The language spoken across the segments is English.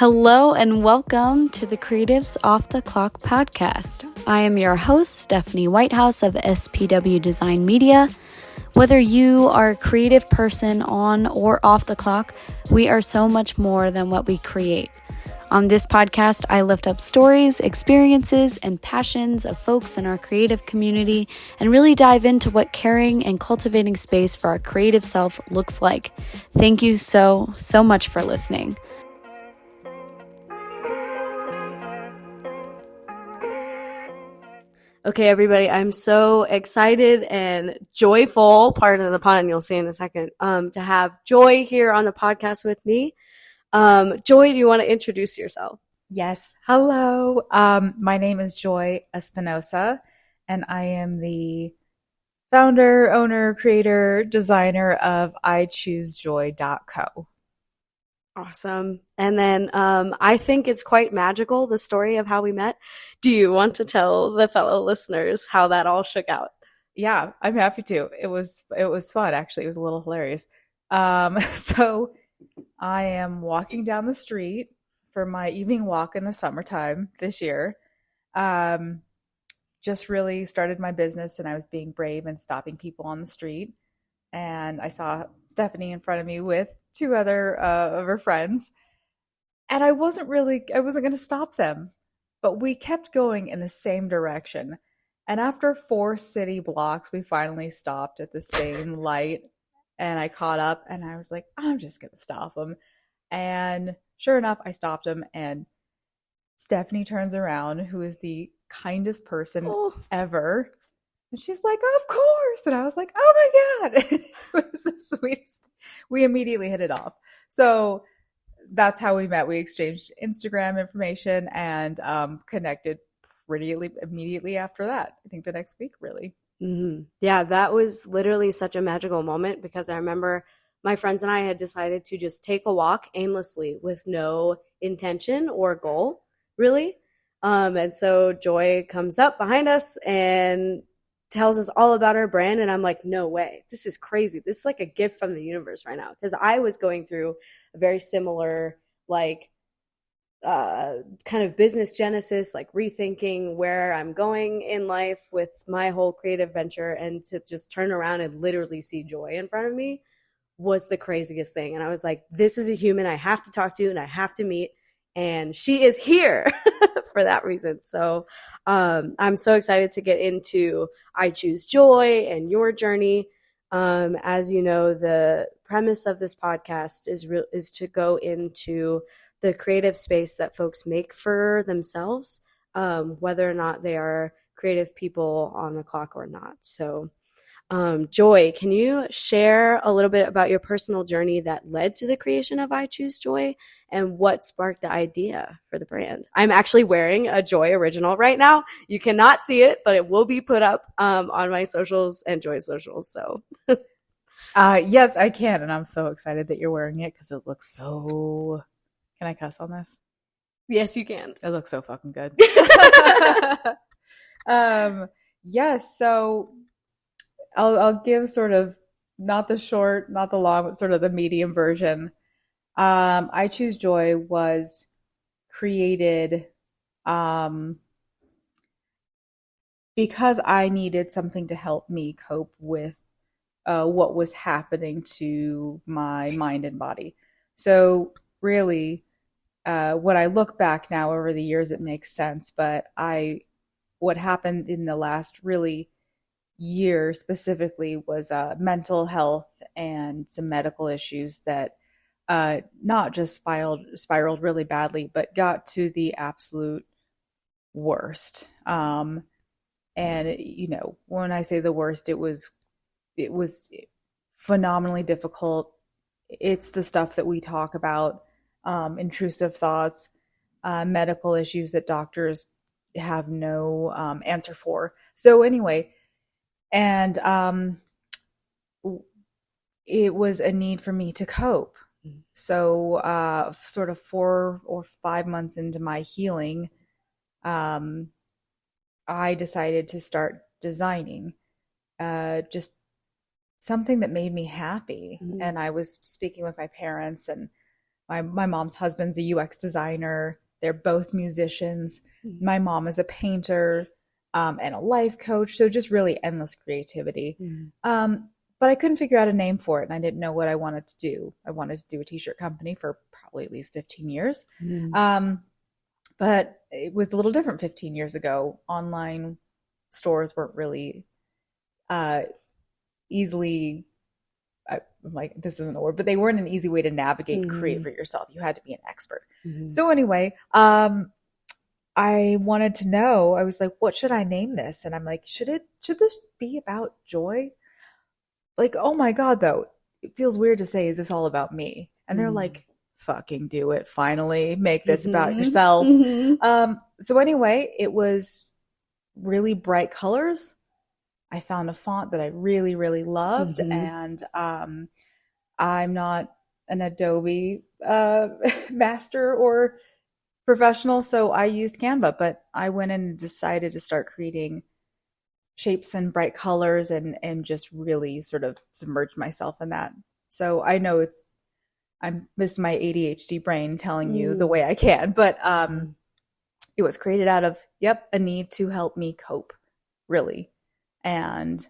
Hello and welcome to the Creatives Off the Clock podcast. I am your host, Stephanie Whitehouse of SPW Design Media. Whether you are a creative person on or off the clock, we are so much more than what we create. On this podcast, I lift up stories, experiences, and passions of folks in our creative community and really dive into what caring and cultivating space for our creative self looks like. Thank you so much for listening. Okay, everybody, I'm so excited and joyful, pardon the pun, you'll see in a second, to have Joy here on the podcast with me. Joy, do you want to introduce yourself? Yes. Hello. My name is Joy Espinosa, and I am the founder, owner, creator, designer of iChooseJoy.co. Awesome. And then I think it's quite magical, the story of how we met. Do you want to tell the fellow listeners how that all shook out? Yeah, I'm happy to. It was fun, actually. It was a little hilarious. So I am walking down the street for my evening walk in the summertime this year. Just really started my business, and I was being brave and stopping people on the street. And I saw Stephanie in front of me with two other of her friends. And I wasn't going to stop them, but we kept going in the same direction. And after 4 city blocks, we finally stopped at the same light. And I caught up, and I was like, I'm just going to stop them. And sure enough, I stopped them. And Stephanie turns around, who is the kindest person ever. And she's like, of course. And I was like, oh my God. It was the sweetest. We immediately hit it off. So that's how we met. We exchanged Instagram information and connected pretty immediately after that. I think the next week, really. Mm-hmm. Yeah, that was literally such a magical moment because I remember my friends and I had decided to just take a walk aimlessly with no intention or goal, really. And so Joy comes up behind us and tells us all about our brand. And I'm like, no way. This is crazy. This is like a gift from the universe right now. Because I was going through a very similar, kind of business genesis, like rethinking where I'm going in life with my whole creative venture. And to just turn around and literally see Joy in front of me was the craziest thing. And I was like, this is a human I have to talk to and I have to meet. And she is here for that reason. So I'm so excited to get into I Choose Joy and your journey. As you know, the premise of this podcast is to go into the creative space that folks make for themselves, whether or not they are creative people on the clock or not. So Joy, can you share a little bit about your personal journey that led to the creation of I Choose Joy and what sparked the idea for the brand? I'm actually wearing a Joy original right now. You cannot see it, but it will be put up on my socials and Joy's socials. So, yes, I can. And I'm so excited that you're wearing it because it looks so... Can I cuss on this? Yes, you can. It looks so fucking good. Yes, so... I'll give sort of not the short, not the long, but sort of the medium version. I Choose Joy was created because I needed something to help me cope with what was happening to my mind and body. So really, when I look back now over the years, it makes sense. But what happened in the last really year specifically was mental health and some medical issues that not just spiraled really badly, but got to the absolute worst. And when I say the worst, it was phenomenally difficult. It's the stuff that we talk about, intrusive thoughts, medical issues that doctors have no answer for. So anyway. And it was a need for me to cope. So sort of 4 or 5 months into my healing, I decided to start designing just something that made me happy. Mm-hmm. And I was speaking with my parents, and My mom's husband's a UX designer. They're both musicians. Mm-hmm. My mom is a painter and a life coach. So just really endless creativity. But I couldn't figure out a name for it, and I didn't know what I wanted to do. I wanted to do a t-shirt company for probably at least 15 years. But it was a little different 15 years ago. Online stores weren't really easily, I'm like, this isn't a word, but they weren't an easy way to navigate and create for yourself. You had to be an expert. So anyway, I wanted to know, I was like, what should I name this? And I'm like, should this be about joy? Like, oh my God, though, it feels weird to say, is this all about me? And they're like, fucking do it. Finally, make this about yourself. So anyway, it was really bright colors. I found a font that I really, really loved. And I'm not an Adobe master or professional, so I used Canva, but I went in and decided to start creating shapes and bright colors and just really sort of submerged myself in that. So I know I'm missing my ADHD brain telling you the way I can, but it was created out of, a need to help me cope, really. And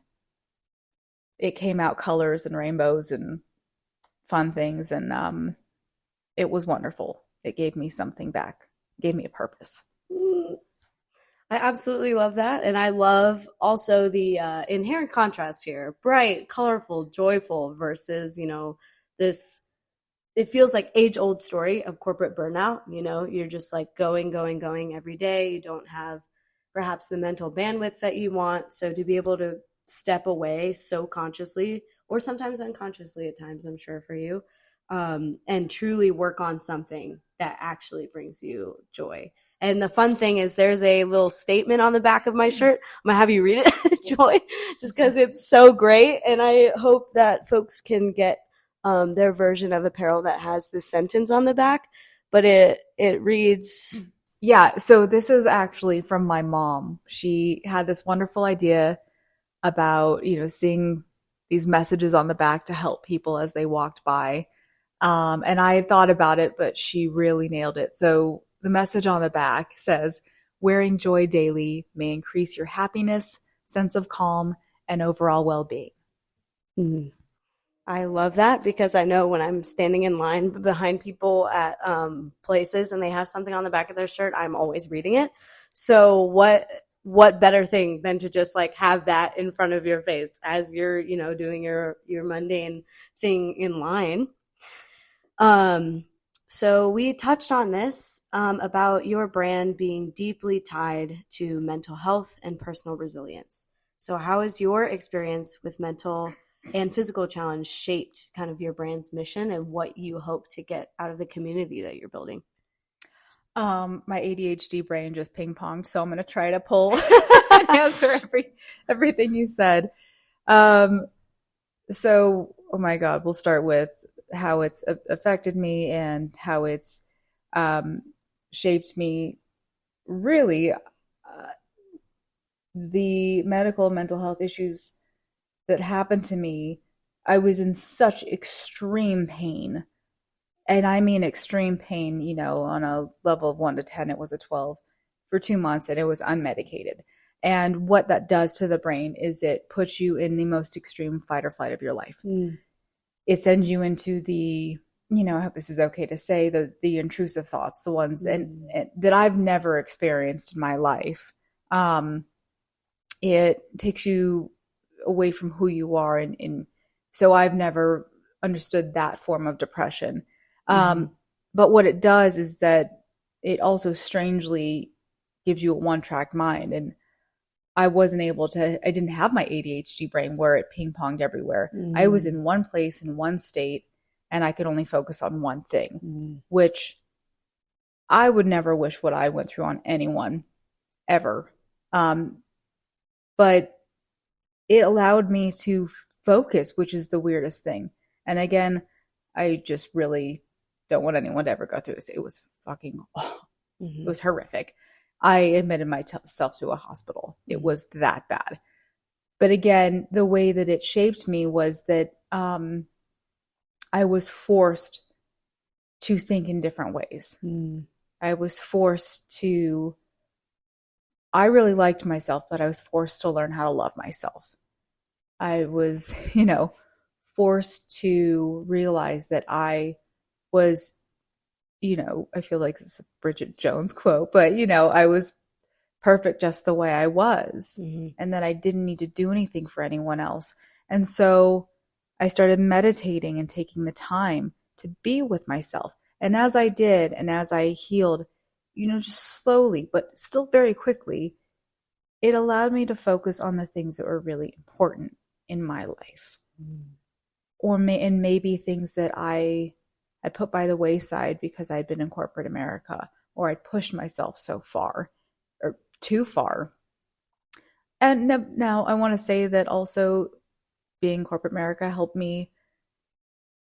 it came out colors and rainbows and fun things, and it was wonderful. It gave me something back, gave me a purpose. I absolutely love that. And I love also the inherent contrast here. Bright, colorful, joyful versus, this, it feels like age-old story of corporate burnout. You're just like going every day. You don't have perhaps the mental bandwidth that you want. So to be able to step away so consciously, or sometimes unconsciously at times, I'm sure for you, and truly work on something that actually brings you joy. And the fun thing is there's a little statement on the back of my shirt. I'm going to have you read it, Joy, just because it's so great. And I hope that folks can get their version of apparel that has this sentence on the back. But it reads... Yeah, so this is actually from my mom. She had this wonderful idea about, seeing these messages on the back to help people as they walked by. And I had thought about it, but she really nailed it. So the message on the back says, wearing joy daily may increase your happiness, sense of calm, and overall well-being. I love that because I know when I'm standing in line behind people at places and they have something on the back of their shirt, I'm always reading it. So what better thing than to just like have that in front of your face as you're, doing your mundane thing in line. So we touched on this about your brand being deeply tied to mental health and personal resilience. So how has your experience with mental and physical challenge shaped kind of your brand's mission and what you hope to get out of the community that you're building? My ADHD brain just ping-ponged, so I'm going to try to pull and answer everything you said. So, oh my God, we'll start with how it's affected me and how it's shaped me. Really, the medical and mental health issues that happened to me, I was in such extreme pain. And I mean extreme pain, on a level of 1 to 10, it was a 12 for 2 months, and it was unmedicated. And what that does to the brain is it puts you in the most extreme fight or flight of your life. It sends you into the, I hope this is okay to say, the intrusive thoughts, the ones and that I've never experienced in my life. It takes you away from who you are. And so I've never understood that form of depression. But what it does is that it also strangely gives you a one-track mind. And I didn't have my ADHD brain where it ping-ponged everywhere. I was in one place in one state and I could only focus on one thing, which I would never wish what I went through on anyone ever. But it allowed me to focus, which is the weirdest thing. And again, I just really don't want anyone to ever go through this. It was fucking, it was horrific. I admitted myself to a hospital. It was that bad. But again, the way that it shaped me was that I was forced to think in different ways. Mm. I was forced to, I really liked myself, but I was forced to learn how to love myself. I was, forced to realize that I was, I feel like this is a Bridget Jones quote, but, I was perfect just the way I was, and that I didn't need to do anything for anyone else. And so I started meditating and taking the time to be with myself. And as I did, and as I healed, just slowly, but still very quickly, it allowed me to focus on the things that were really important in my life. And maybe things that I put by the wayside because I'd been in corporate America, or I'd pushed myself so far or too far. And now I want to say that also being corporate America helped me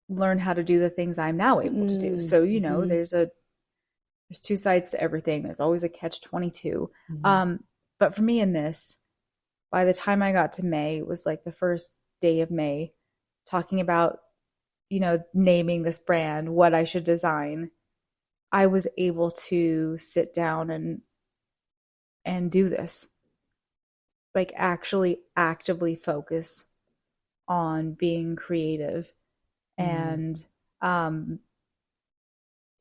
learn how to do the things I'm now able to do. So, there's two sides to everything. There's always a catch-22. But for me in this, by the time I got to May, it was like the first day of May, talking about, naming this brand, what I should design, I was able to sit down and do this. Like actually actively focus on being creative. And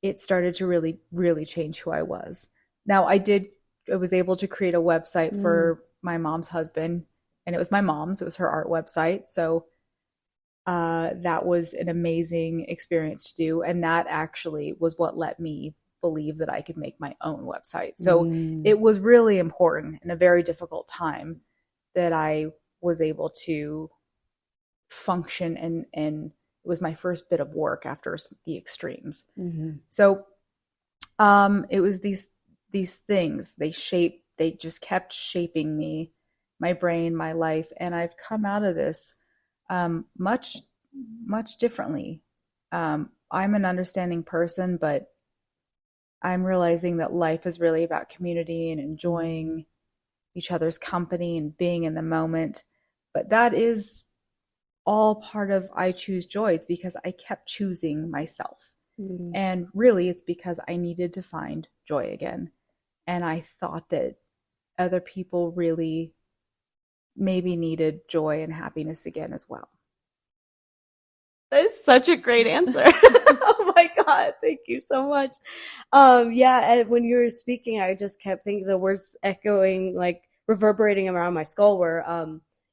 it started to really, really change who I was. Now I was able to create a website for my mom's husband, and it was my mom's, it was her art website. So that was an amazing experience to do. And that actually was what let me believe that I could make my own website. So it was really important in a very difficult time that I was able to function, and it was my first bit of work after the extremes. So it was these things, they just kept shaping me, my brain, my life. And I've come out of this much, much differently. I'm an understanding person, but I'm realizing that life is really about community and enjoying each other's company and being in the moment. But that is all part of I Choose Joy. It's because I kept choosing myself. And really, it's because I needed to find joy again. And I thought that other people really maybe needed joy and happiness again as well. That is such a great answer. Oh my God. Thank you so much. Yeah. And when you were speaking, I just kept thinking the words echoing, like reverberating around my skull were,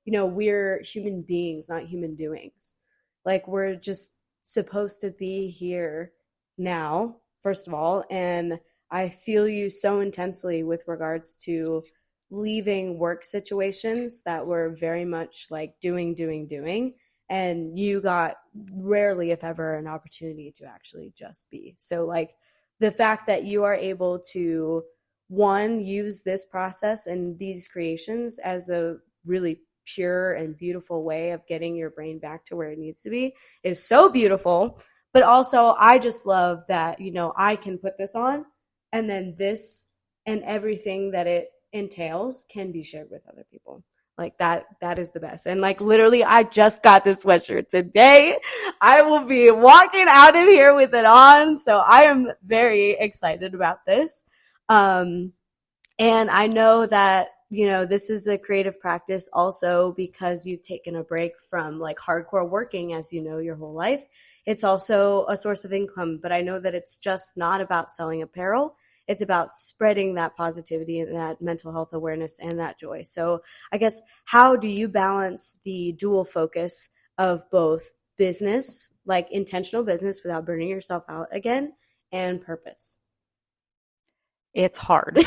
we're human beings, not human doings. Like we're just supposed to be here now, first of all. And I feel you so intensely with regards to leaving work situations that were very much like doing. And you got rarely, if ever, an opportunity to actually just be. So like the fact that you are able to, one, use this process and these creations as a really pure and beautiful way of getting your brain back to where it needs to be is so beautiful. But also I just love that, I can put this on, and then this and everything that it entails can be shared with other people. Like that is the best. And like literally I just got this sweatshirt today. I will be walking out of here with it on. So I am very excited about this. And I know that, this is a creative practice also because you've taken a break from like hardcore working, as your whole life. It's also a source of income, but I know that it's just not about selling apparel. It's about spreading that positivity and that mental health awareness and that joy. So I guess, how do you balance the dual focus of both business, like intentional business without burning yourself out again, and purpose? It's hard.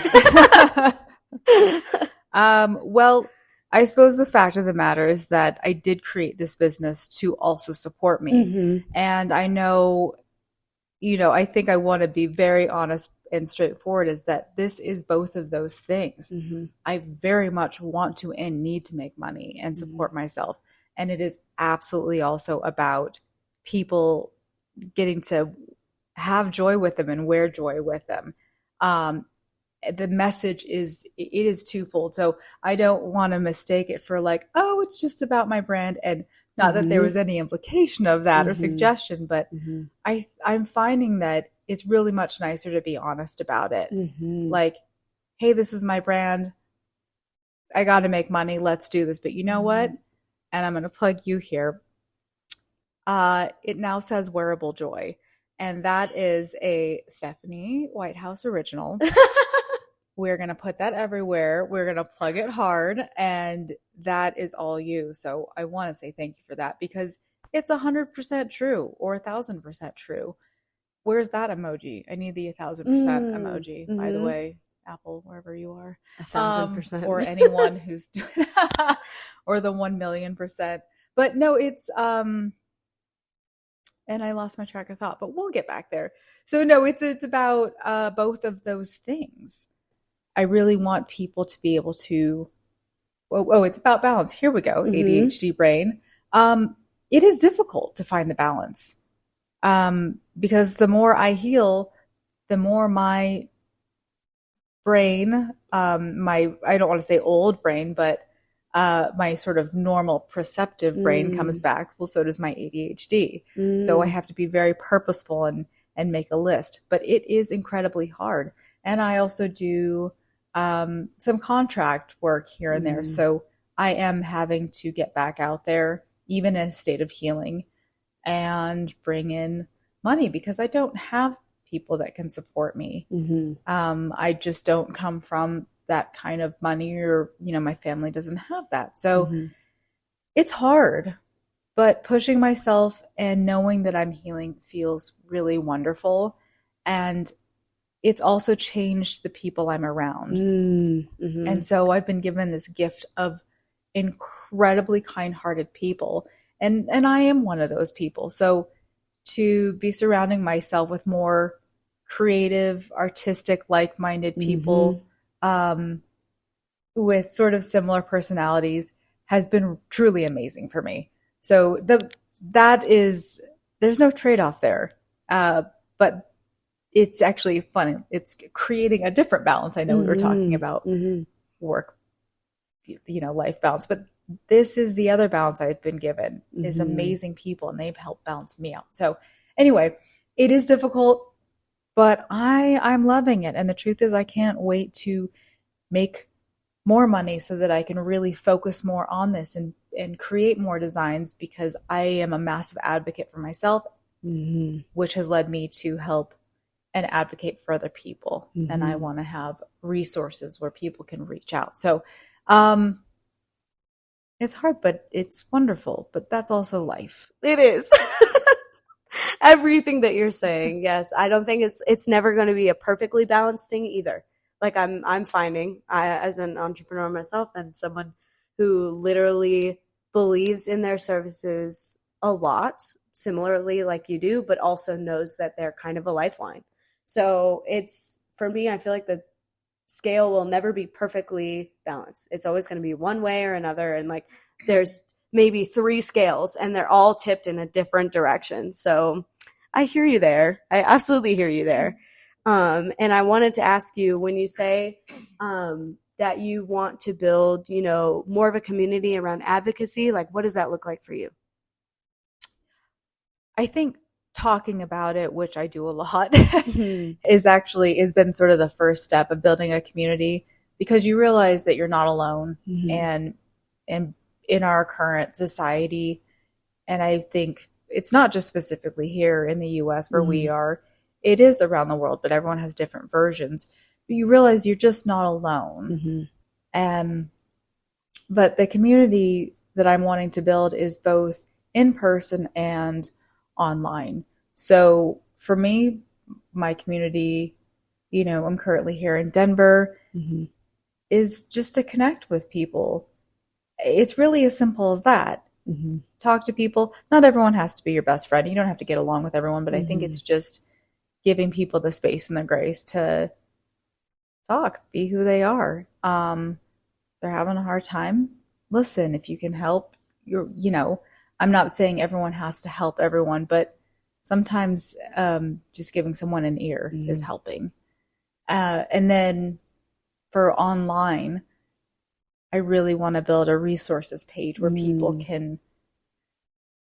Well, I suppose the fact of the matter is that I did create this business to also support me. And I know, I think I want to be very honest and straightforward, is that this is both of those things. I very much want to and need to make money and support myself. And it is absolutely also about people getting to have joy with them and wear joy with them. The message is twofold. So I don't want to mistake it for like, oh, it's just about my brand. And Not that there Mm-hmm. was any implication of that or Mm-hmm. suggestion, but Mm-hmm. I'm finding that it's really much nicer to be honest about it. Mm-hmm. Like, hey, this is my brand. I got to make money. Let's do this. But you know what? And I'm going to plug you here. It now says Wearable Joy. And that is a Stephanie Whitehouse original. We're going to put that everywhere. We're going to plug it hard. And that is all you. So I want to say thank you for that, because it's 100% true, or 1,000% true. Where's that emoji? I need the 1,000% emoji, by the way. Apple, wherever you are. 1,000%. Or anyone who's doing or the 1,000,000%. But no, it's and I lost my track of thought, but we'll get back there. So no, it's about both of those things. I really want people to be able to it's about balance. Here we go. ADHD brain. It is difficult to find the balance. Because the more I heal, the more my brain, I don't want to say old brain, but my sort of normal perceptive brain comes back. Well, so does my ADHD. So I have to be very purposeful and make a list. But it is incredibly hard. And I also do some contract work here and there. So I am having to get back out there, even in a state of healing, and bring in money, because I don't have people that can support me. I just don't come from that kind of money, or, my family doesn't have that. So it's hard, but pushing myself and knowing that I'm healing feels really wonderful. And it's also changed the people I'm around. And so I've been given this gift of incredibly kind-hearted people. And I am one of those people. So to be surrounding myself with more creative, artistic, like-minded people with sort of similar personalities has been truly amazing for me. So there's no trade-off there. But it's actually funny. It's creating a different balance. I know we were talking about work, life balance, but this is the other balance I've been given, is amazing people, and they've helped balance me out. So anyway, it is difficult, but I'm loving it. And the truth is, I can't wait to make more money so that I can really focus more on this and create more designs, because I am a massive advocate for myself, which has led me to help and advocate for other people. And I want to have resources where people can reach out. So, it's hard, but it's wonderful. But that's also life. It is. Everything that you're saying, yes. I don't think it's never going to be a perfectly balanced thing either. Like I'm finding, as an entrepreneur myself, and someone who literally believes in their services a lot, similarly like you do, but also knows that they're kind of a lifeline. So it's, for me, I feel like the scale will never be perfectly balanced. It's always going to be one way or another. And like, there's maybe 3 scales and they're all tipped in a different direction. So I hear you there. I absolutely hear you there. And I wanted to ask you, when you say that you want to build, more of a community around advocacy, like what does that look like for you? I think talking about it, which I do a lot, has been sort of the first step of building a community, because you realize that you're not alone. And in our current society, and I think it's not just specifically here in the US where we are, it is around the world, but everyone has different versions. But you realize you're just not alone. But the community that I'm wanting to build is both in person and online. So for me, my community, I'm currently here in Denver, is just to connect with people. It's really as simple as that. Talk to people. Not everyone has to be your best friend. You don't have to get along with everyone, but I think it's just giving people the space and the grace to talk, be who they are. They're having a hard time. Listen, if you can help, I'm not saying everyone has to help everyone, but sometimes just giving someone an ear is helping. And then for online, I really want to build a resources page where people can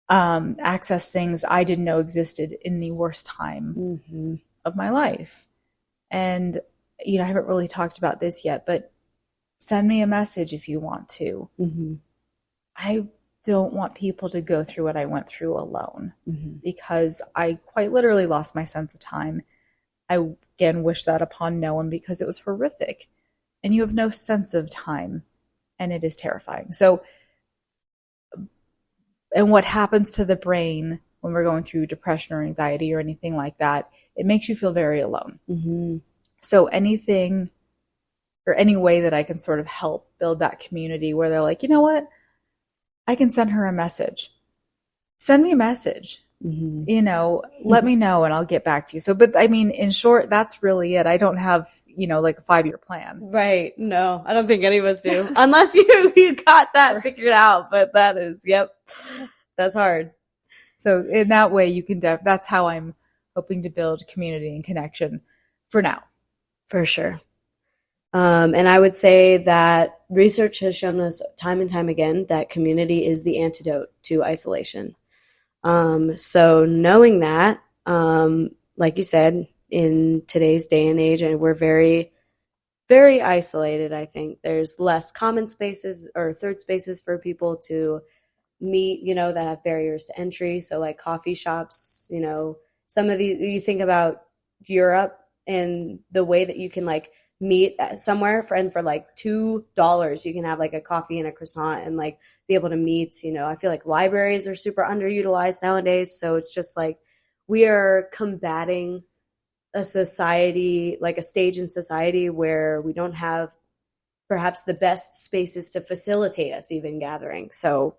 access things I didn't know existed in the worst time of my life. And, I haven't really talked about this yet, but send me a message if you want to. I don't want people to go through what I went through alone, because I quite literally lost my sense of time. I, again, wish that upon no one, because it was horrific. And you have no sense of time, and it is terrifying. So, and what happens to the brain when we're going through depression or anxiety or anything like that, it makes you feel very alone. So anything or any way that I can sort of help build that community where they're like, you know what? I can send her a message. Send me a message. Let me know and I'll get back to you. So, but I mean, in short, that's really it. I don't have, like a 5-year plan. Right. No, I don't think any of us do. Unless you got that figured out. But that is, yep, that's hard. So in that way, you can, that's how I'm hoping to build community and connection for now. For sure. And I would say that research has shown us time and time again that community is the antidote to isolation. So knowing that, like you said, in today's day and age, and we're very, very isolated, I think there's less common spaces or third spaces for people to meet, that have barriers to entry. So like coffee shops, some of these, you think about Europe and the way that you can like meet somewhere and for like $2 you can have like a coffee and a croissant and like be able to meet. I feel like libraries are super underutilized nowadays, so it's just like we are combating a society, like a stage in society where we don't have perhaps the best spaces to facilitate us even gathering. So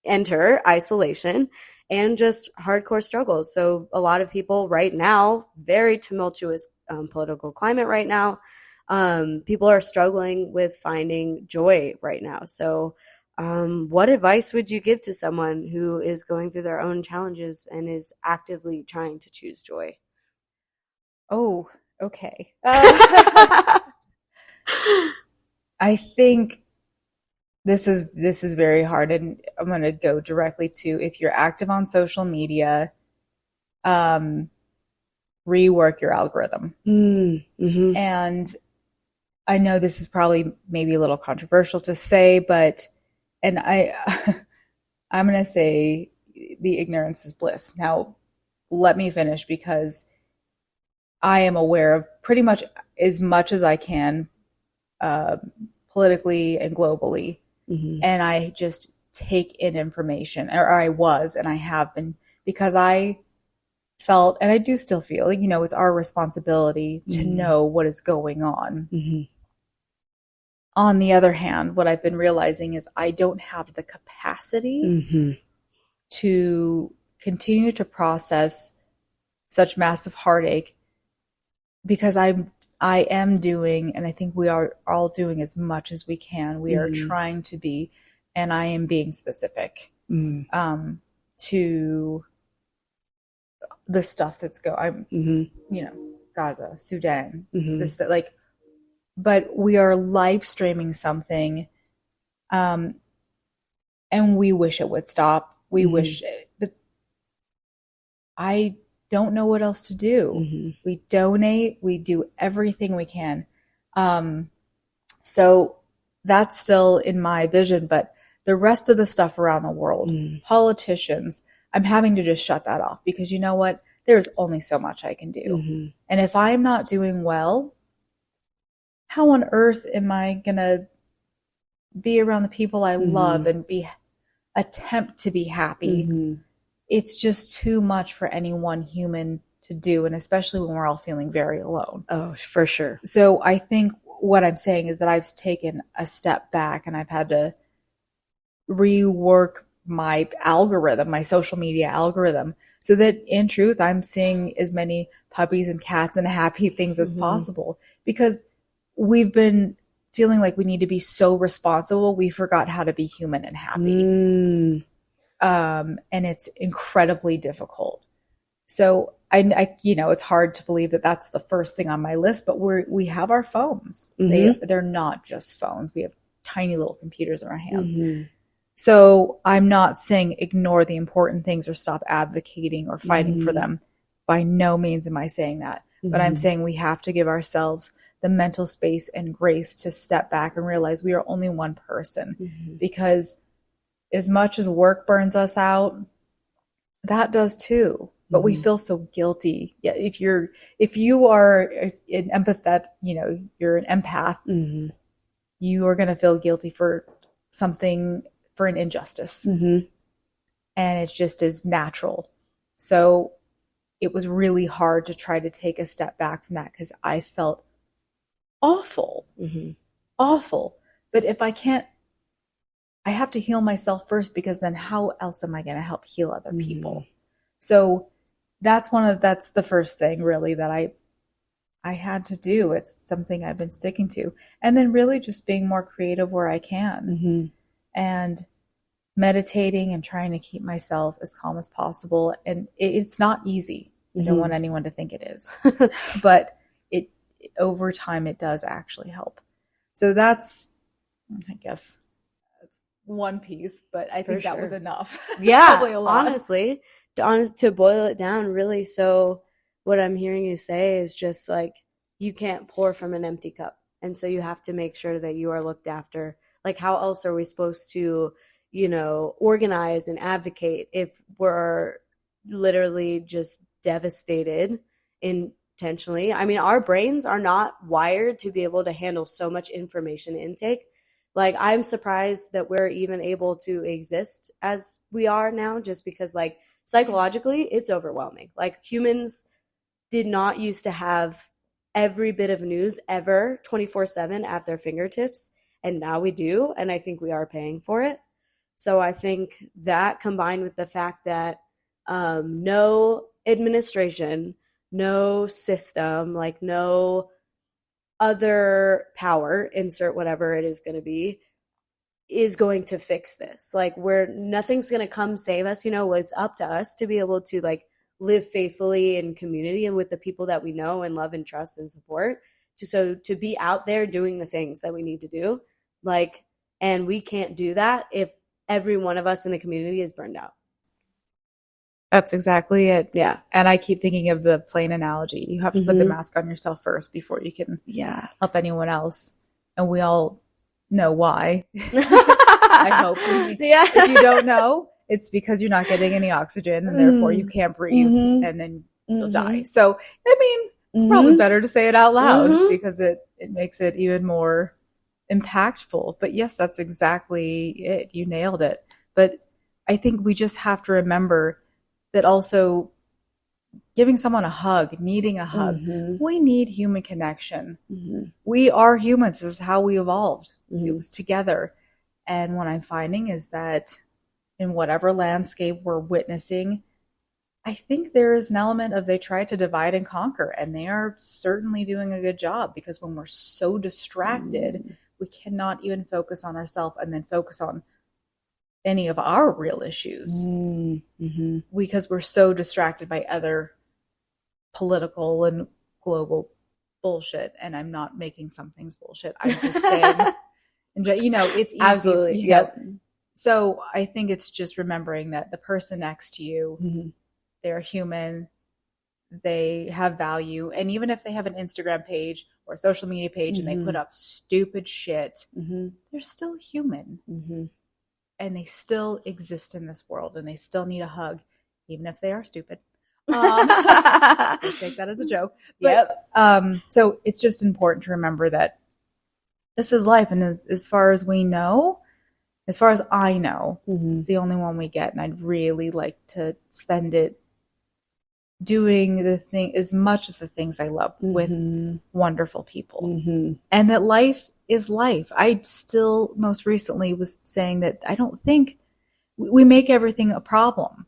enter isolation and just hardcore struggles. So a lot of people right now, very tumultuous political climate right now, people are struggling with finding joy right now. So what advice would you give to someone who is going through their own challenges and is actively trying to choose joy? Oh, okay. I think this is very hard, and I'm going to go directly to, if you're active on social media, rework your algorithm. And I know this is probably maybe a little controversial to say, but, and I'm going to say the ignorance is bliss. Now, let me finish, because I am aware of pretty much as I can, politically and globally. And I just take in information, or I was, and I have been, because I felt, and I do still feel, it's our responsibility to know what is going on. On the other hand, what I've been realizing is I don't have the capacity to continue to process such massive heartache, because I am doing, and I think we are all doing as much as we can. We are trying to be, and I am being specific to the stuff that's Gaza, Sudan, this, like, but we are live streaming something, and we wish it would stop. We wish it, but I don't know what else to do. We donate, we do everything we can. So that's still in my vision, but the rest of the stuff around the world, politicians, I'm having to just shut that off, because you know what? There's only so much I can do. And if I'm not doing well, how on earth am I going to be around the people I love and attempt to be happy? It's just too much for any one human to do, and especially when we're all feeling very alone. Oh, for sure. So I think what I'm saying is that I've taken a step back, and I've had to rework my algorithm, my social media algorithm, so that in truth, I'm seeing as many puppies and cats and happy things as possible, because we've been feeling like we need to be so responsible. We forgot how to be human and happy. And it's incredibly difficult. So I it's hard to believe that that's the first thing on my list, but we have our phones. They're not just phones. We have tiny little computers in our hands. So I'm not saying ignore the important things or stop advocating or fighting for them. By no means am I saying that. But I'm saying we have to give ourselves the mental space and grace to step back and realize we are only one person. Because as much as work burns us out, that does too. But we feel so guilty. Yeah, if you are an empath, you're an empath, you are going to feel guilty for something, for an injustice. And it's just as natural. So it was really hard to try to take a step back from that because I felt awful. Awful. But if I can't, I have to heal myself first, because then how else am I going to help heal other people? So that's the first thing really that I had to do. It's something I've been sticking to. And then really just being more creative where I can. And meditating and trying to keep myself as calm as possible. And it's not easy. I don't want anyone to think it is. But over time, it does actually help. So that's, I guess, that's one piece, but I think that was enough. Yeah, probably a lot. Honestly, to boil it down, really. So what I'm hearing you say is just like, you can't pour from an empty cup. And so you have to make sure that you are looked after. Like, how else are we supposed to, organize and advocate if we're literally just devastated intentionally? I mean, our brains are not wired to be able to handle so much information intake. Like, I'm surprised that we're even able to exist as we are now, just because, like, psychologically, it's overwhelming. Like, humans did not used to have every bit of news ever 24/7 at their fingertips, and now we do, and I think we are paying for it. So I think that, combined with the fact that no administration, no system, like no other power, insert whatever it is going to be, is going to fix this. Like, nothing's going to come save us. It's up to us to be able to, like, live faithfully in community and with the people that we know and love and trust and support, to be out there doing the things that we need to do. Like, and we can't do that if every one of us in the community is burned out. That's exactly it. Yeah. And I keep thinking of the plane analogy. You have to put the mask on yourself first before you can help anyone else. And we all know why. I hope. If you don't know, it's because you're not getting any oxygen, and therefore you can't breathe, and then you'll die. So, I mean, it's probably better to say it out loud because it makes it even more impactful. But yes, that's exactly it. You nailed it. But I think we just have to remember that also giving someone a hug, needing a hug, we need human connection. We are humans. This is how we evolved. It was together. And what I'm finding is that in whatever landscape we're witnessing, I think there is an element of they try to divide and conquer, and they are certainly doing a good job, because when we're so distracted, we cannot even focus on ourselves and then focus on any of our real issues because we're so distracted by other political and global bullshit. And I'm not making some things bullshit. I'm just saying, it's easy. Absolutely. Yep. So I think it's just remembering that the person next to you, they're human, they have value. And even if they have an Instagram page or a social media page and they put up stupid shit, they're still human. And they still exist in this world, and they still need a hug, even if they are stupid. I take that as a joke. But, so it's just important to remember that this is life. And as far as we know, as far as I know, it's the only one we get. And I'd really like to spend it doing as much of the things I love with wonderful people. And that life is life. I still most recently was saying that I don't think we make everything a problem.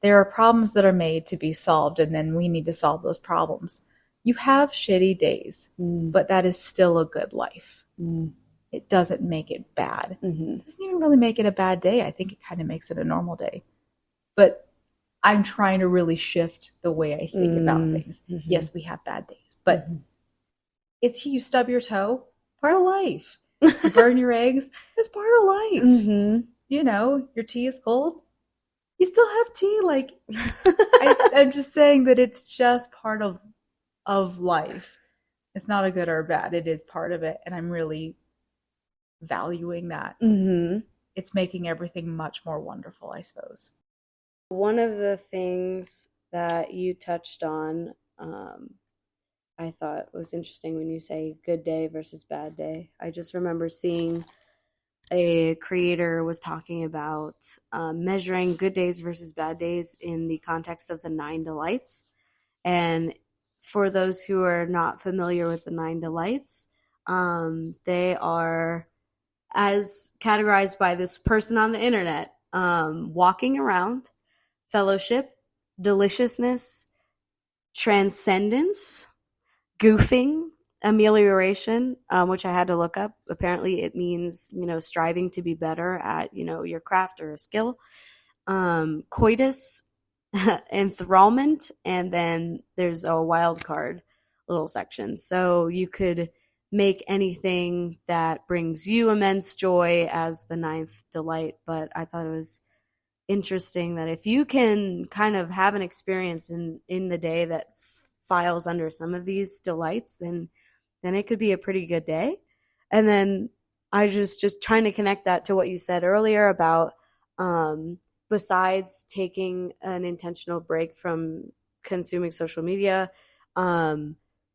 There are problems that are made to be solved, and then we need to solve those problems. You have shitty days, but that is still a good life. It doesn't make it bad. It doesn't even really make it a bad day. I think it kind of makes it a normal day. But I'm trying to really shift the way I think about things. Yes, we have bad days, but it's you stub your toe, part of life. You burn your eggs. It's part of life. Mm-hmm. You know, your tea is cold. You still have tea. Like, I'm just saying that it's just part of life. It's not a good or a bad. It is part of it. And I'm really valuing that. Mm-hmm. It's making everything much more wonderful, I suppose. One of the things that you touched on, I thought was interesting when you say good day versus bad day. I just remember seeing a creator was talking about measuring good days versus bad days in the context of the 9 delights. And for those who are not familiar with the 9 delights, they are as categorized by this person on the internet: walking around, fellowship, deliciousness, transcendence, goofing, amelioration, which I had to look up. Apparently it means, striving to be better at, your craft or a skill. Coitus, enthrallment, and then there's a wild card little section. So you could make anything that brings you immense joy as the 9th delight. But I thought it was interesting that if you can kind of have an experience in the day that files under some of these delights, then it could be a pretty good day. And then I just trying to connect that to what you said earlier about besides taking an intentional break from consuming social media,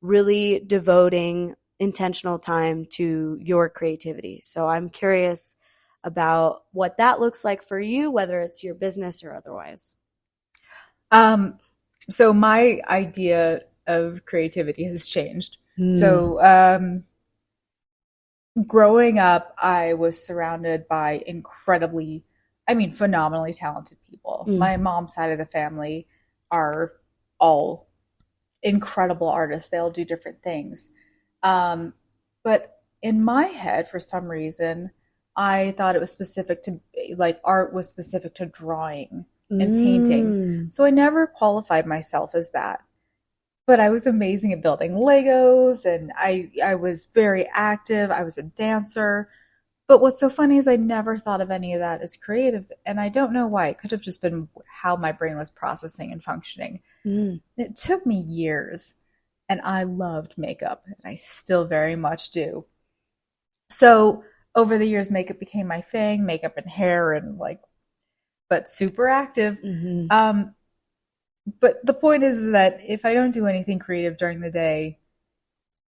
really devoting intentional time to your creativity. So I'm curious about what that looks like for you, whether it's your business or otherwise. So my idea of creativity has changed. So growing up, I was surrounded by phenomenally talented people. My mom's side of the family are all incredible artists. They all do different things. But in my head, for some reason, I thought it was specific to, like, art was specific to drawing and painting. So I never qualified myself as that. But I was amazing at building Legos, and I was very active. I was a dancer. But what's so funny is I never thought of any of that as creative, and I don't know why. It could have just been how my brain was processing and functioning. It took me years, and I loved makeup, and I still very much do. So over the years, makeup became my thing, makeup and hair, and but super active. But the point is that if I don't do anything creative during the day,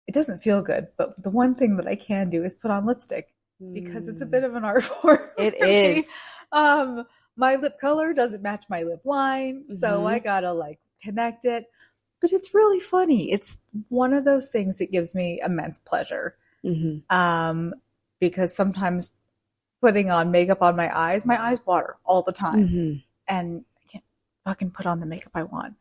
it doesn't feel good. But the one thing that I can do is put on lipstick, because it's a bit of an art form. It is. My lip color doesn't match my lip line, so I gotta connect it. But it's really funny. It's one of those things that gives me immense pleasure. Because sometimes putting on makeup on my eyes water all the time. And I can't fucking put on the makeup I want.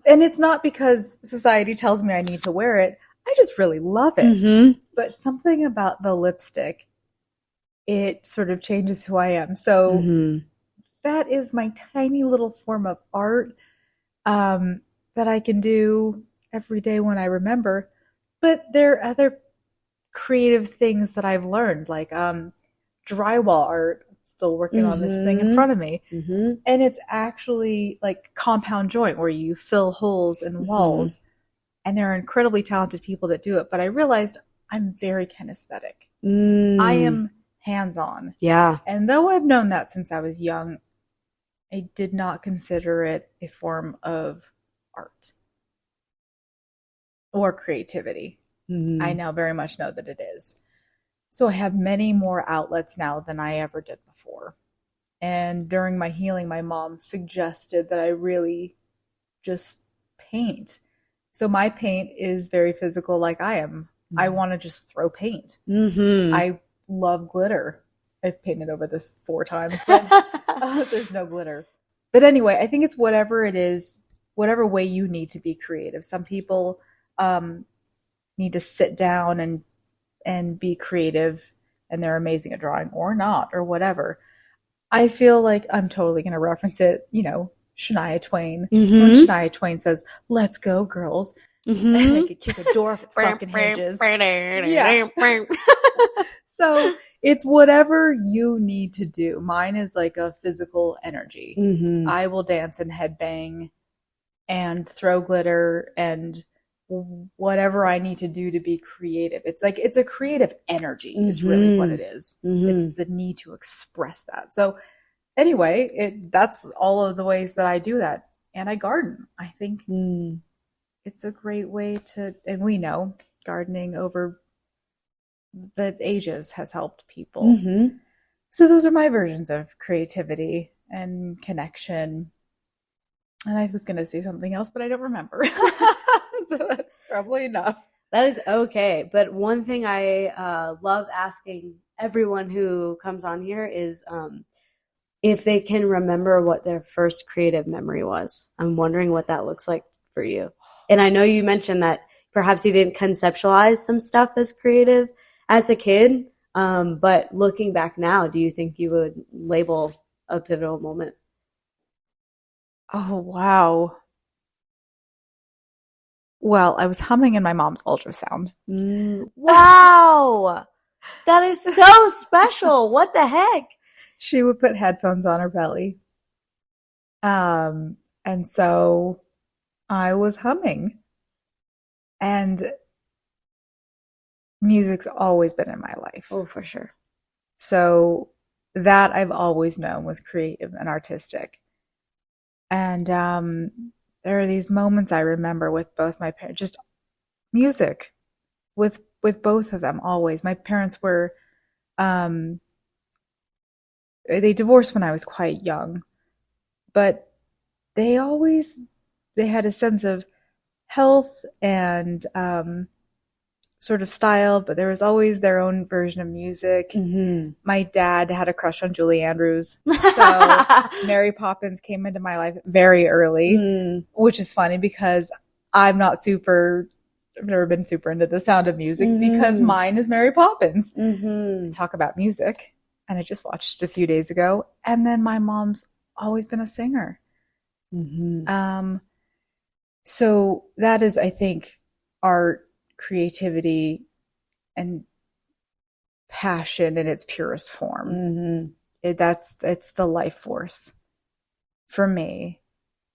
And it's not because society tells me I need to wear it. I just really love it. But something about the lipstick, it sort of changes who I am. So that is my tiny little form of art that I can do every day when I remember. But there are other creative things that I've learned, like drywall art. Still working on this thing in front of me. And it's actually like compound joint, where you fill holes in walls. And there are incredibly talented people that do it. But I realized I'm very kinesthetic. I am hands-on. Yeah. And though I've known that since I was young, I did not consider it a form of art or creativity. I now very much know that it is. So I have many more outlets now than I ever did before. And during my healing, my mom suggested that I really just paint. So my paint is very physical, like I am. I want to just throw paint. I love glitter. I've painted over this 4 times, but there's no glitter. But anyway, I think it's whatever it is, whatever way you need to be creative. Some people need to sit down and be creative, and they're amazing at drawing, or not, or whatever. I feel like I'm totally going to reference it, Shania Twain. When Shania Twain says, "Let's go, girls," Mm-hmm. I could kick a door if it's fucking hinges. Yeah. So it's whatever you need to do. Mine is like a physical energy. Mm-hmm. I will dance and headbang and throw glitter and whatever I need to do to be creative. It's like, it's a creative energy is really what it is. Mm-hmm. It's the need to express that. So anyway, that's all of the ways that I do that. And I garden. I think it's a great way to, and we know gardening over the ages has helped people. Mm-hmm. So those are my versions of creativity and connection. And I was going to say something else, but I don't remember. So that's probably enough. That is okay. But one thing I love asking everyone who comes on here is if they can remember what their first creative memory was. I'm wondering what that looks like for you. And I know you mentioned that perhaps you didn't conceptualize some stuff as creative as a kid, but looking back now, do you think you would label a pivotal moment? Oh, wow. Well, I was humming in my mom's ultrasound. Wow! That is so special. What the heck? She would put headphones on her belly. And so I was humming. And music's always been in my life. Oh, for sure. So that I've always known was creative and artistic. And there are these moments I remember with both my parents, just music with both of them always. My parents were, they divorced when I was quite young, but they had a sense of health and sort of style, but there was always their own version of music. Mm-hmm. My dad had a crush on Julie Andrews, so Mary Poppins came into my life very early, which is funny because I've never been super into the Sound of Music because mine is Mary Poppins. Talk about music, and I just watched it a few days ago, and then my mom's always been a singer. So that is, I think, art, creativity, and passion in its purest form. It's the life force for me.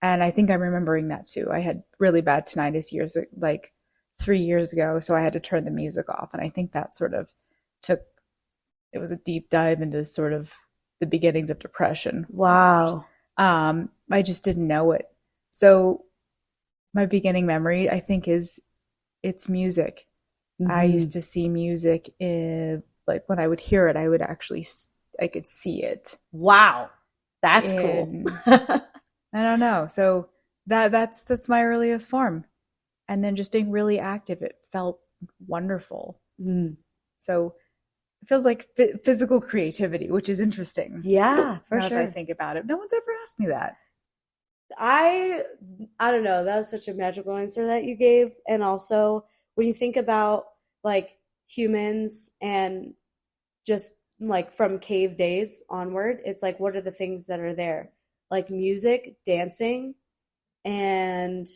And I think I'm remembering that too. I had really bad tinnitus like 3 years ago, so I had to turn the music off. And I think that sort of it was a deep dive into sort of the beginnings of depression. Wow. I just didn't know it. So my beginning memory, I think, it's music. I used to see music like when I would hear it, I could see it. Wow. That's cool. I don't know. So that's my earliest form. And then just being really active, it felt wonderful. So it feels like physical creativity, which is interesting. Yeah, for sure. If I think about it. No one's ever asked me that. I don't know. That was such a magical answer that you gave. And also, when you think about like humans and just like from cave days onward, it's like, what are the things that are there? Like music, dancing, and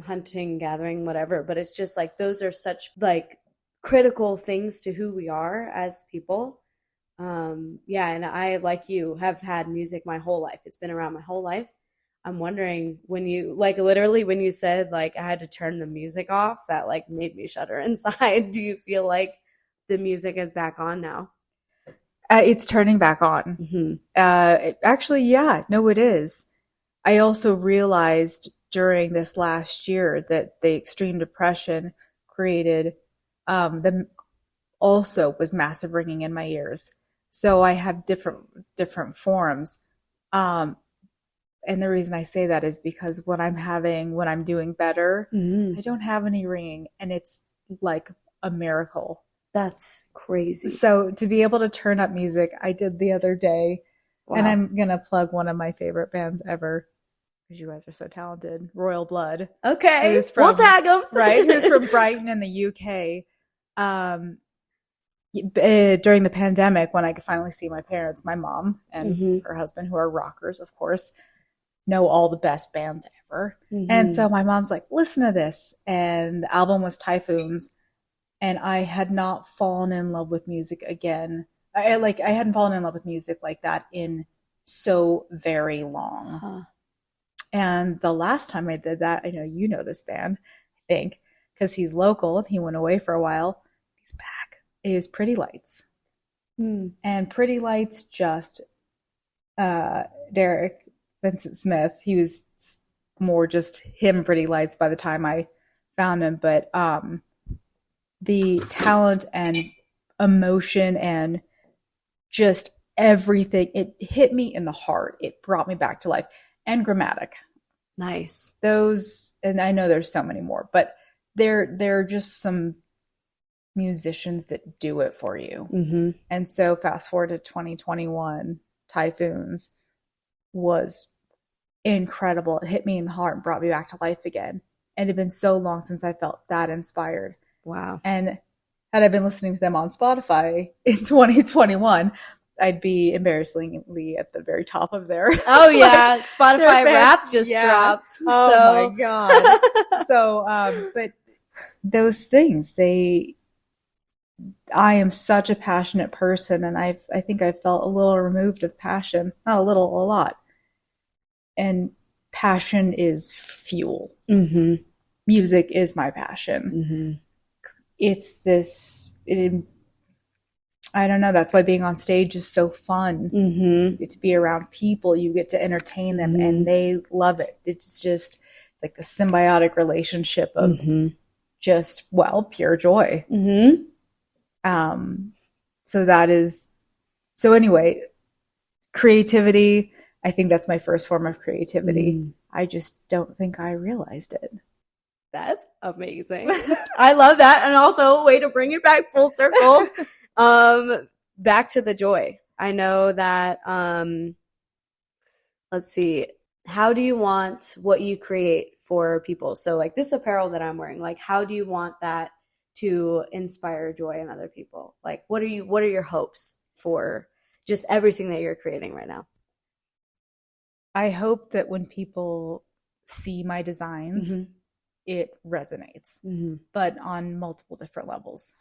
hunting, gathering, whatever. But it's just like those are such like critical things to who we are as people. Yeah, and I, like you, have had music my whole life. It's been around my whole life. I'm wondering when you, like, literally when you said, like, I had to turn the music off, that, like, made me shudder inside. Do you feel like the music is back on now? It's turning back on. Actually, yeah, no, it is. I also realized during this last year that the extreme depression created, also was massive ringing in my ears. So I have different forms. And the reason I say that is because when I'm doing better, I don't have any ringing, and it's like a miracle. That's crazy. So to be able to turn up music, I did the other day, and I'm going to plug one of my favorite bands ever, because you guys are so talented, Royal Blood. Okay, we'll tag them. Right, who's from Brighton in the UK. During the pandemic, when I could finally see my parents, my mom and her husband, who are rockers, of course, know all the best bands ever. And so my mom's like, listen to this. And the album was Typhoons. And I had not fallen in love with music again. I hadn't fallen in love with music like that in so very long. Huh. And the last time I did that, I know you know this band, I think, because he's local and he went away for a while. He's back. It is Pretty Lights. And Pretty Lights just, Derek Vincent Smith, he was more just him, Pretty Lights, by the time I found him. But the talent and emotion and just everything, it hit me in the heart. It brought me back to life. And Grammatic. Nice. Those, and I know there's so many more, but they're just some musicians that do it for you. And so fast forward to 2021, Typhoons was incredible. It hit me in the heart and brought me back to life again. And it had been so long since I felt that inspired. Wow. And had I been listening to them on Spotify in 2021, I'd be embarrassingly at the very top of their Oh yeah, Spotify Rap just dropped. Oh my god. So but those things, I am such a passionate person, and I think I've felt a little removed of passion. Not a little, a lot. And passion is fuel. Music is my passion. It's this, I don't know, that's why being on stage is so fun. You get to be around people, you get to entertain them, and they love it. It's like the symbiotic relationship of just, well, pure joy. So anyway, creativity, I think that's my first form of creativity. I just don't think I realized it. That's amazing. I love that. And also a way to bring it back full circle. Back to the joy. I know that, let's see, how do you want what you create for people? So like this apparel that I'm wearing, like how do you want that to inspire joy in other people? Like what are your hopes for just everything that you're creating right now? I hope that when people see my designs, it resonates, but on multiple different levels,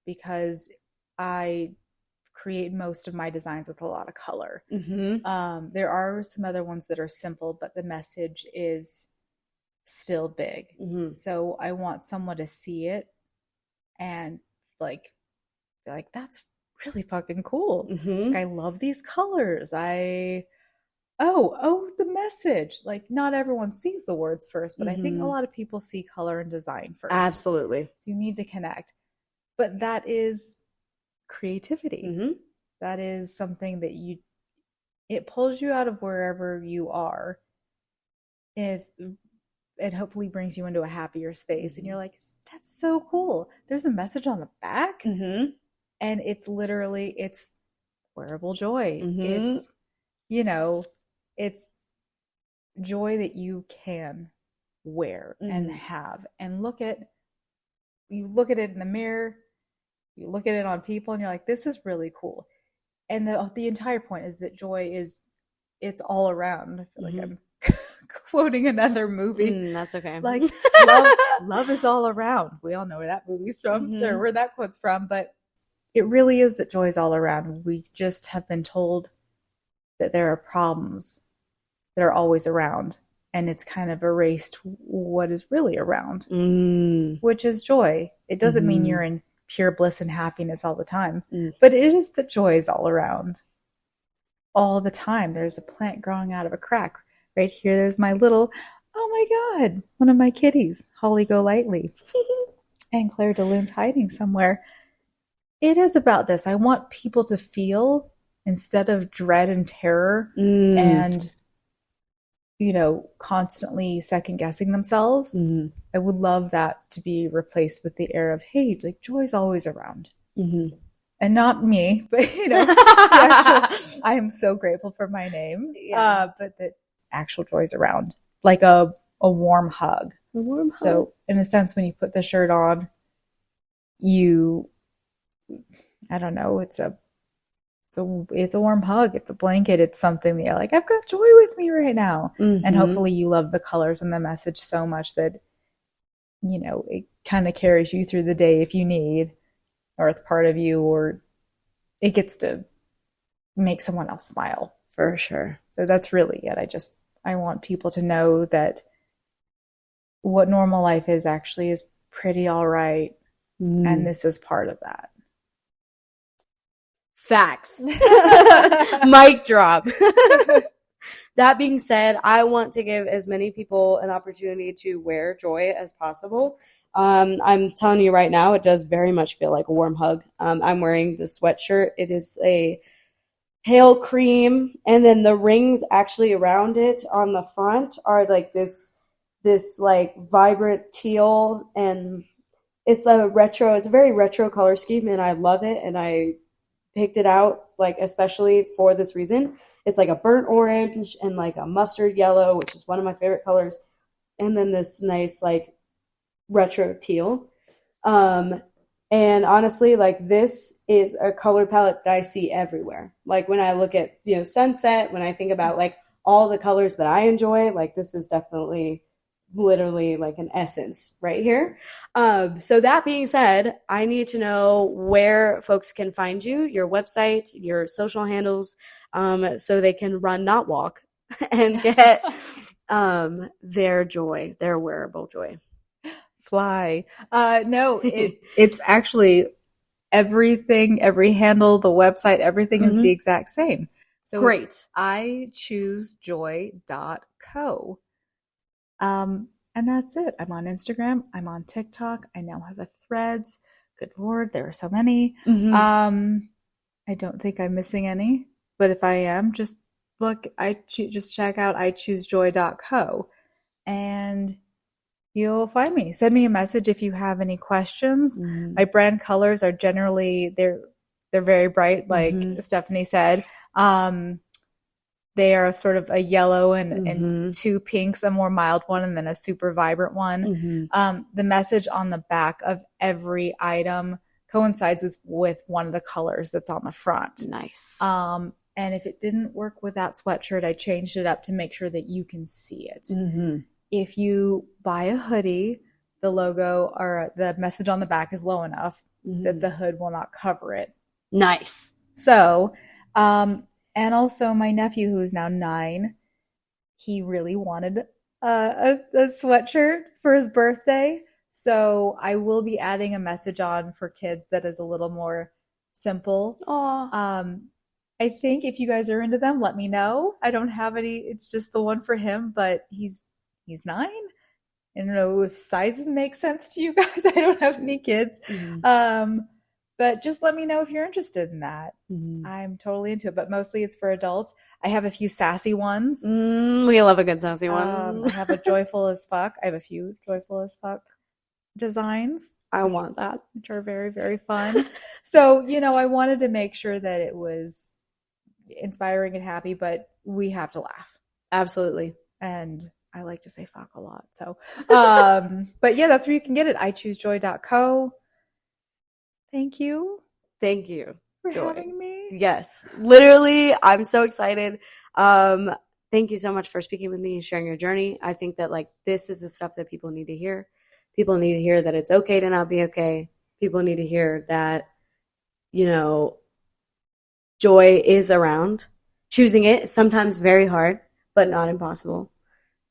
because I create most of my designs with a lot of color. There are some other ones that are simple, but the message is still big. So I want someone to see it and be like, that's really fucking cool. Like, I love these colors. Oh, the message. Like, not everyone sees the words first, but I think a lot of people see color and design first. Absolutely. So you need to connect. But that is creativity. That is something that it pulls you out of wherever you are. It hopefully brings you into a happier space. And you're like, that's so cool. There's a message on the back. And it's literally, it's wearable joy. It's, it's joy that you can wear and have, and you look at it in the mirror, you look at it on people, and you're like, this is really cool. And the entire point is that joy it's all around. I feel like I'm quoting another movie. That's okay. Like love is all around. We all know where that movie's from, or where that quote's from, but it really is that joy is all around. We just have been told that there are problems that are always around, and it's kind of erased what is really around, which is joy. It doesn't mean you're in pure bliss and happiness all the time, but it is that joy is all around all the time. There's a plant growing out of a crack right here. There's my little, oh my God, one of my kitties, Holly Golightly, and Claire DeLune's hiding somewhere. It is about this. I want people to feel, instead of dread and terror and, constantly second guessing themselves, I would love that to be replaced with the air of, hey, like, joy's always around. And not me, but, I am so grateful for my name, but that actual joy's around, like a warm hug. So in a sense, when you put the shirt on, I don't know, it's a it's a warm hug. It's a blanket. It's something that you're like, I've got joy with me right now. And hopefully you love the colors and the message so much that, it kind of carries you through the day if you need, or it's part of you, or it gets to make someone else smile. For sure. So that's really it. I want people to know that what normal life is actually is pretty all right. And this is part of that. Facts. Mic drop. That being said, I want to give as many people an opportunity to wear joy as possible. I'm telling you right now, it does very much feel like a warm hug. I'm wearing the sweatshirt. It is a pale cream, and then the rings actually around it on the front are like this like vibrant teal, and it's a very retro color scheme, and I love it, and I picked it out like especially for this reason. It's like a burnt orange and like a mustard yellow, which is one of my favorite colors, and then this nice like retro teal. And honestly, like this is a color palette that I see everywhere. Like when I look at, sunset, when I think about like all the colors that I enjoy, like this is definitely literally like an essence right here. So that being said, I need to know where folks can find you, your website, your social handles, so they can run, not walk, and get their joy, their wearable joy. Fly. No, it's actually everything, every handle, the website, everything is the exact same. So great. ichoosejoy.co. And that's it. I'm on Instagram. I'm on TikTok. I now have a Threads. Good Lord, there are so many. I don't think I'm missing any, but if I am, just look, just check out ichoosejoy.co and you'll find me. Send me a message if you have any questions. My brand colors are generally, they're very bright, like Stephanie said. They are sort of a yellow and two pinks, a more mild one, and then a super vibrant one. The message on the back of every item coincides with one of the colors that's on the front. Nice. And if it didn't work with that sweatshirt, I changed it up to make sure that you can see it. If you buy a hoodie, the logo or the message on the back is low enough that the hood will not cover it. Nice. So, and also my nephew, who is now 9, he really wanted a sweatshirt for his birthday. So I will be adding a message on for kids that is a little more simple. Aww. I think if you guys are into them, let me know. I don't have any. It's just the one for him, but he's 9. I don't know if sizes make sense to you guys. I don't have any kids. But just let me know if you're interested in that. I'm totally into it, but mostly it's for adults. I have a few sassy ones. We love a good sassy one. I have a joyful as fuck. I have a few joyful as fuck designs. I want that. Which are very, very fun. So, I wanted to make sure that it was inspiring and happy, but we have to laugh. Absolutely. And I like to say fuck a lot. So, but yeah, that's where you can get it. ichoosejoy.co. Thank you. Thank you for having me. Yes. Literally, I'm so excited. Thank you so much for speaking with me and sharing your journey. I think that this is the stuff that people need to hear. People need to hear that it's okay to not be okay. People need to hear that, joy is around. Choosing it is sometimes very hard, but not impossible.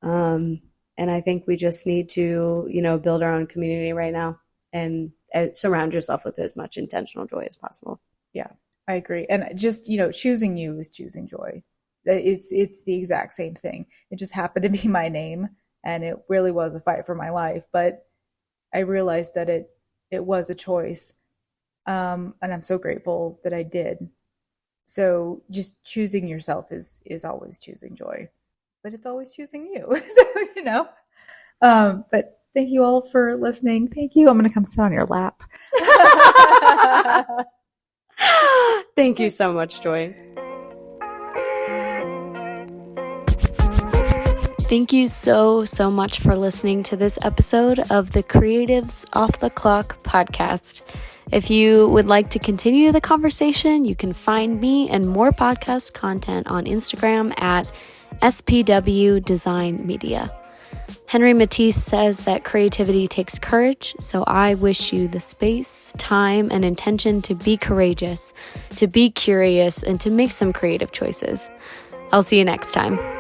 And I think we just need to, build our own community right now and surround yourself with as much intentional joy as possible. Yeah, I agree. And just, choosing you is choosing joy. It's the exact same thing. It just happened to be my name, and it really was a fight for my life. But I realized that it was a choice. And I'm so grateful that I did. So just choosing yourself is always choosing joy, but it's always choosing you. So, but thank you all for listening. Thank you. I'm going to come sit on your lap. Thank you so much, Joy. Thank you so much for listening to this episode of the Creatives Off the Clock podcast. If you would like to continue the conversation, you can find me and more podcast content on Instagram at SPW Design Media. Henry Matisse says that creativity takes courage, so I wish you the space, time, and intention to be courageous, to be curious, and to make some creative choices. I'll see you next time.